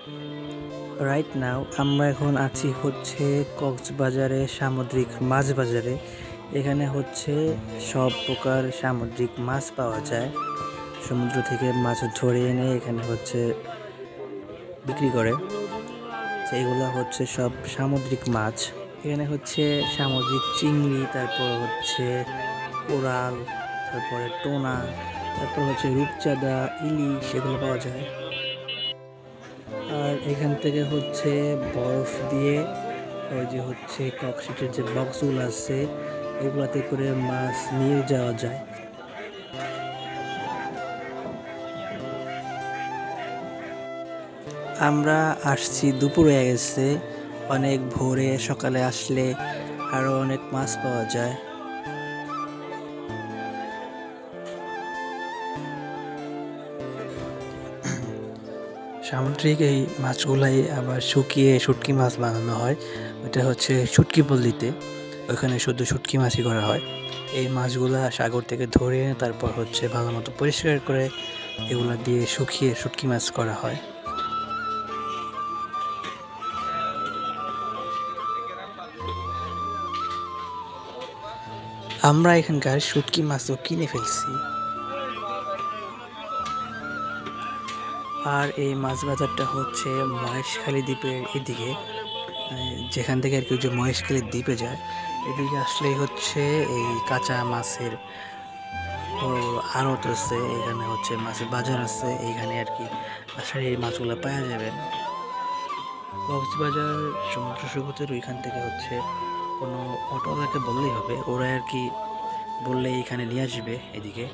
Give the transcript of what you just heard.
Right now আমরা এখন আছি হচ্ছে কক্সবাজারে সামুদ্রিক মাছ বাজারে। এখানে হচ্ছে সব প্রকার সামুদ্রিক মাছ পাওয়া যায়। সমুদ্র থেকে মাছ ধরে এনে এখানে হচ্ছে বিক্রি করে। এইগুলো হচ্ছে সব সামুদ্রিক মাছ। এখানে হচ্ছে সামুদ্রিক চিংড়ি, তারপর হচ্ছে কোরাল, তারপরে টোনা, তারপর হচ্ছে রূপচাঁদা, ইলিশ, সেগুলো পাওয়া যায়। আর এখান থেকে হচ্ছে বরফ দিয়ে ওই যে হচ্ছে ককশিটের যে বক্সগুলো আছে ওগুলাতে করে মাছ নিয়ে যাওয়া যায়। আমরা আসছি দুপুর হয়ে গেছে, অনেক ভোরে সকালে আসলে আরো অনেক মাছ পাওয়া যায়। সামুদ্রিক এই মাছগুলাই আবার শুকিয়ে শুটকি মাছ বানানো হয়। ওটা হচ্ছে শুটকি পল্লীতে, ওখানে শুধু শুটকি মাছই করা হয়। এই মাছগুলা সাগর থেকে ধরে এনে তারপর হচ্ছে ভালো মতো পরিষ্কার করে এগুলা দিয়ে শুকিয়ে শুটকি মাছ করা হয়। আমরা এখানকার শুটকি মাছও কিনে ফেলছি। আর এই মাছ বাজারটা হচ্ছে মহেশখালী দ্বীপের এদিকে, যেখান থেকে আর কি যে মহেশখালী দ্বীপে যায় এদিকে আসলেই হচ্ছে এই কাঁচা মাছের আড়ত আছে, এখানে হচ্ছে মাছের বাজার আছে, এইখানে আর কি আসলে এই মাছগুলো পাওয়া যাবে। কক্সবাজার সমুদ্র সৈকতের ওইখান থেকে হচ্ছে কোনো অটোওয়ালাকে বললেই হবে, ওরা আর কি বললে এখানে নিয়ে আসবে এদিকে।